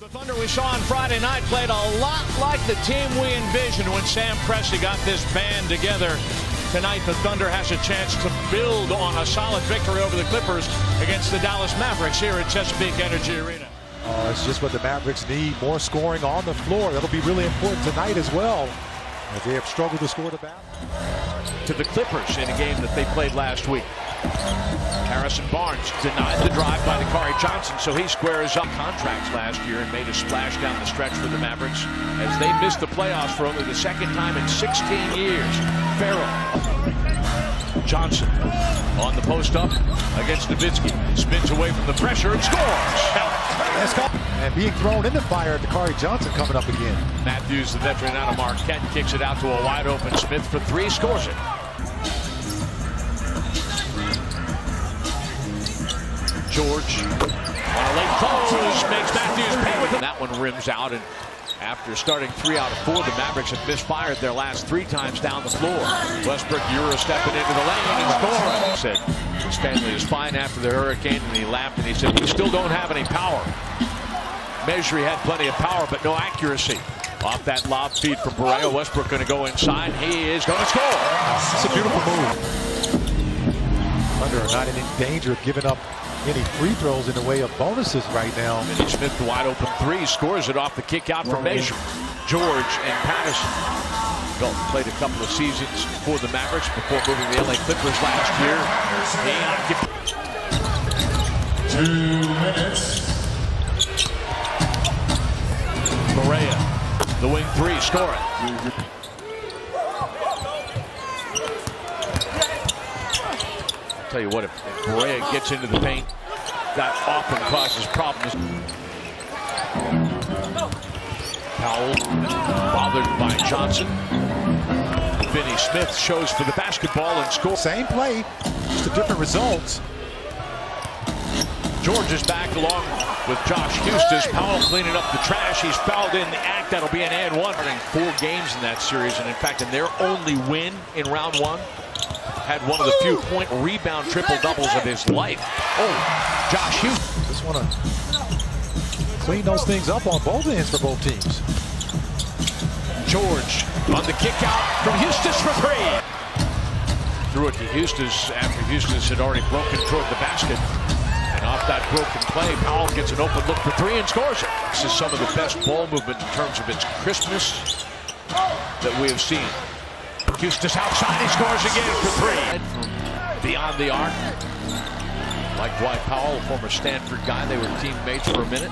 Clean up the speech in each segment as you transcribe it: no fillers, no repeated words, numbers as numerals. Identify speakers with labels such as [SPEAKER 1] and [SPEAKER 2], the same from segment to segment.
[SPEAKER 1] The Thunder we saw on Friday night played a lot like the team we envisioned when Sam Presti got this band together. Tonight, the Thunder has a chance to build on a solid victory over the Clippers against the Dallas Mavericks here at Chesapeake Energy Arena.
[SPEAKER 2] It's just what the Mavericks need, more scoring on the floor. That'll be really important tonight as well, as they have struggled to score the basket.
[SPEAKER 1] To the Clippers in a game that they played last week. Harrison Barnes denied the drive by Dakari Johnson, so he squares up contracts last year and made a splash down the stretch for the Mavericks as they missed the playoffs for only the second time in 16 years. Farrell. Johnson on the post up against Nowitzki. Spins away from the pressure and scores.
[SPEAKER 2] And being thrown in the fire, Dakari Johnson coming up again.
[SPEAKER 1] Matthews, the veteran out of Marquette, kicks it out to a wide open Smith for three, scores it. George on a late close makes Matthews pay with it. That one rims out, and after starting 3 out of 4, the Mavericks have misfired their last 3 times down the floor. Westbrook Euro stepping into the lane and scoring. Said Stanley is fine after the hurricane, and he laughed and he said, "We still don't have any power." Measure he had plenty of power, but no accuracy. Off that lob feed from Borrego, Westbrook going to go inside. He is going to score.
[SPEAKER 2] It's a beautiful move. Thunder are not in danger of giving up any free throws in the way of bonuses right now.
[SPEAKER 1] Vinny Smith, the wide open 3, scores it off the kick out from Measure. George and Patterson. Dalton played a couple of seasons for the Mavericks before moving to the LA Clippers last year.
[SPEAKER 3] 2 minutes.
[SPEAKER 1] Correa, the wing 3, score it. I'll tell you what, if Correa gets into the paint, that often causes problems. Powell bothered by Johnson. Vinny Smith shows for the basketball and scores.
[SPEAKER 2] Same play, just a different results.
[SPEAKER 1] George is back along with Josh Hustis. Powell cleaning up the trash. He's fouled in the act. That'll be an and 1. 4 games in that series, and in fact, in their only win in round 1, had one of the few point rebound triple-doubles of his life. Oh, Josh Hustis.
[SPEAKER 2] Just want to clean those things up on both ends for both teams.
[SPEAKER 1] George on the kick out from Hustis for 3. Threw it to Hustis after Hustis had already broken toward the basket. And off that broken play, Powell gets an open look for 3 and scores it. This is some of the best ball movement in terms of its crispness that we have seen. Hustis outside, he scores again for 3. Beyond the arc. Like Dwight Powell, a former Stanford guy. They were teammates for a minute.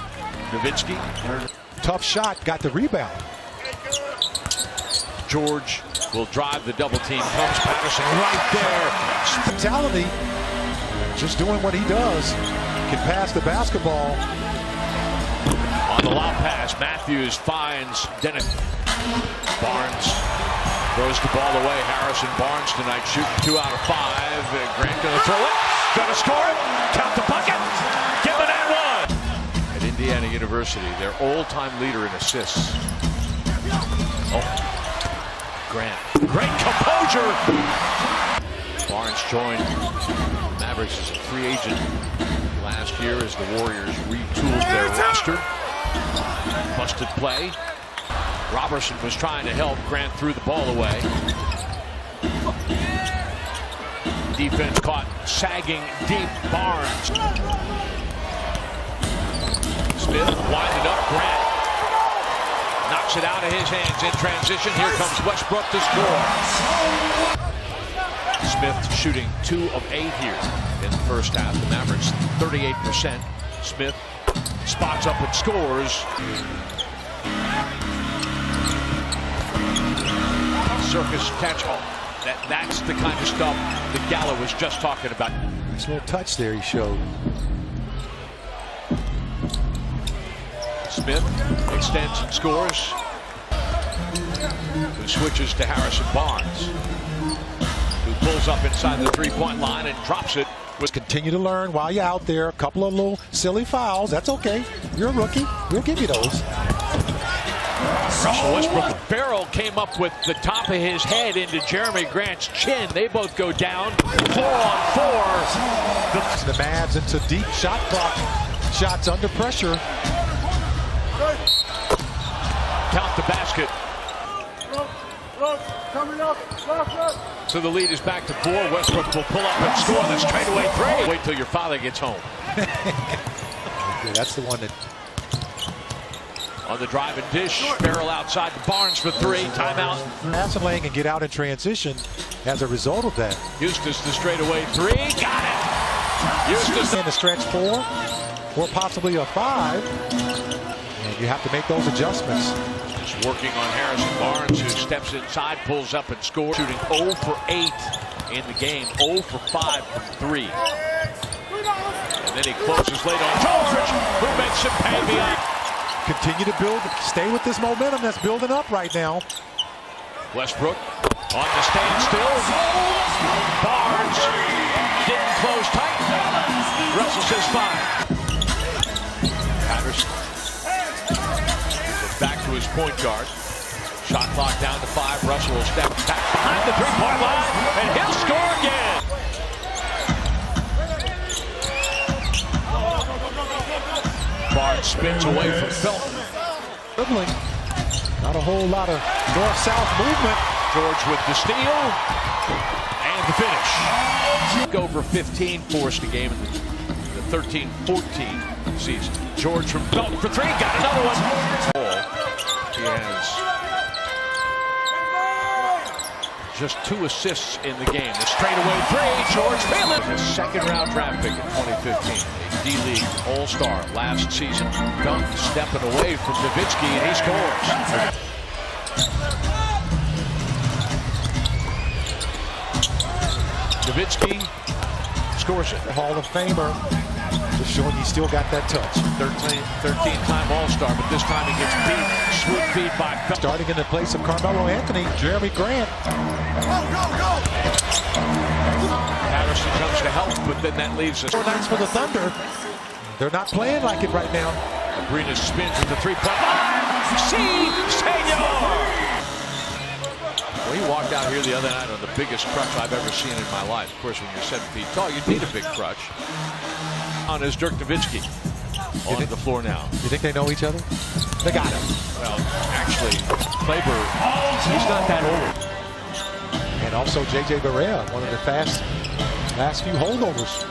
[SPEAKER 1] Nowitzki.
[SPEAKER 2] Tough shot, got the rebound.
[SPEAKER 1] George will drive the double team. Comes Patterson right there.
[SPEAKER 2] Mentality, just doing what he does. Can pass the basketball.
[SPEAKER 1] On the lob pass, Matthews finds Dennis. Barnes throws the ball away. Harrison Barnes tonight shooting 2 out of 5. Grant going to throw it. Going to score it. Count the bucket. Give it at 1. At Indiana University, their all-time leader in assists. Oh. Grant. Great composure. Barnes joined Mavericks as a free agent last year as the Warriors retooled their roster. Busted play. Robertson was trying to help. Grant threw the ball away. Defense caught sagging deep. Barnes. Smith winding up. Grant knocks it out of his hands in transition. Here comes Westbrook to score. Smith shooting 2 of 8 here in the first half. The Mavericks 38%. Smith spots up and scores. Circus catch-all. That's the kind of stuff that Gallo was just talking about.
[SPEAKER 2] Nice little touch there he showed.
[SPEAKER 1] Smith extends and scores. Who switches to Harrison Barnes, who pulls up inside the 3-point line and drops it.
[SPEAKER 2] Continue to learn while you're out there. A couple of little silly fouls. That's okay. You're a rookie. We'll give you those.
[SPEAKER 1] Russell Westbrook. Farrell came up with the top of his head into Jeremy Grant's chin. They both go down. 4 on 4.
[SPEAKER 2] The Mavs into deep shot clock. Shots under pressure.
[SPEAKER 1] basket. So the lead is back to 4. Westbrook will pull up and score the straightaway 3. Wait till your father gets home.
[SPEAKER 2] Yeah, that's the one that.
[SPEAKER 1] On the drive and dish, Farrell outside Barnes for 3. Timeout.
[SPEAKER 2] Passing lane and get out in transition as a result of that.
[SPEAKER 1] Eustace the straightaway 3. Got it. Eustace
[SPEAKER 2] in the stretch 4 or possibly a 5. And you have to make those adjustments.
[SPEAKER 1] Just working on Harrison Barnes, who steps inside, pulls up and scores. Shooting 0 for 8 in the game. 0 for 5 from 3. And then he closes late on George, who makes him pay beyond.
[SPEAKER 2] Continue to build, stay with this momentum that's building up right now.
[SPEAKER 1] Westbrook on the standstill. Barnes didn't close tight. Russell says 5. Patterson back to his point guard. Shot clock down to 5. Russell will step back behind the three-point line, and he'll score again. Barnes spins away from Felton.
[SPEAKER 2] Dribbling. Not a whole lot of north-south movement.
[SPEAKER 1] George with the steal and the finish. Over 15 forced a game in the 13-14 season. George from Felton for 3. Got another one. He has just 2 assists in the game. The straightaway 3. George Phelan. His second-round draft pick in 2015. D-League All-Star last season. Dunk stepping away from Nowitzki, and he scores. Nowitzki scores it.
[SPEAKER 2] Hall of Famer. Just showing he still got that touch.
[SPEAKER 1] 13-time All-Star, but this time he gets beat. Swoop feed by Felton.
[SPEAKER 2] Starting in the place of Carmelo Anthony, Jeremy Grant.
[SPEAKER 1] Patterson comes to help, but then that leaves us.
[SPEAKER 2] 4 nights for the Thunder. They're not playing like it right now.
[SPEAKER 1] Abrina spins at the 3-point line. See, senor! Well, he walked out here the other night on the biggest crutch I've ever seen in my life. Of course, when you're 7 feet tall, you need a big crutch. On is Dirk Nowitzki on the floor now.
[SPEAKER 2] You think they know each other? They got him.
[SPEAKER 1] Well, actually, Kleber, he's not that old.
[SPEAKER 2] And also J.J. Barea, one of the last few holdovers.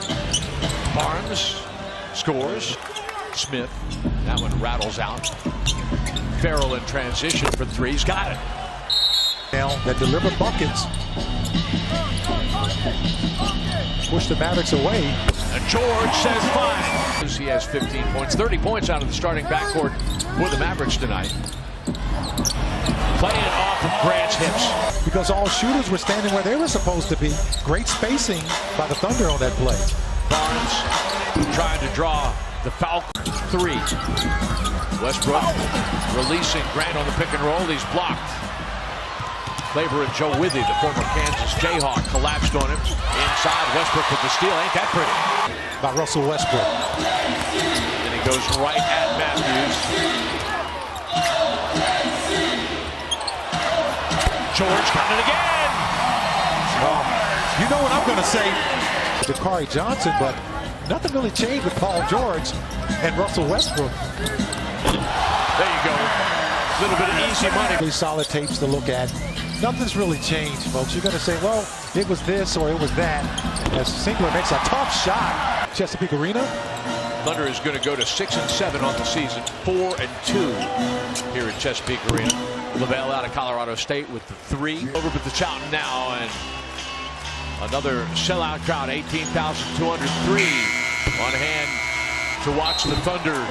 [SPEAKER 1] Barnes scores. Smith, that one rattles out. Farrell in transition for 3. He's got it.
[SPEAKER 2] Now that deliver buckets. Push the Mavericks away.
[SPEAKER 1] And George says 5. He has 15 points, 30 points out of the starting backcourt for the Mavericks tonight. Playing off of Grant's hips.
[SPEAKER 2] Because all shooters were standing where they were supposed to be. Great spacing by the Thunder on that play.
[SPEAKER 1] Barnes trying to draw the foul 3. Westbrook releasing Grant on the pick and roll. He's blocked. Kleber and Joe Withy, the former Kansas Jayhawk, collapsed on him. Inside, Westbrook with the steal. Ain't that pretty?
[SPEAKER 2] By Russell Westbrook.
[SPEAKER 1] And he goes right at Matthews. George coming again.
[SPEAKER 2] Well, you know what I'm going to say. Dakari Johnson, but nothing really changed with Paul George and Russell Westbrook.
[SPEAKER 1] There you go. A little bit of easy money.
[SPEAKER 2] Pretty solid tapes to look at. Nothing's really changed, folks. You're going to say, well, it was this or it was that. As Singler makes a tough shot. Chesapeake Arena.
[SPEAKER 1] Thunder is going to go to 6-7 on the season, 4-2 here at Chesapeake Arena. LaVelle out of Colorado State with the 3. Over at the Fountain now, and another sellout crowd, 18,203 on hand to watch the Thunder.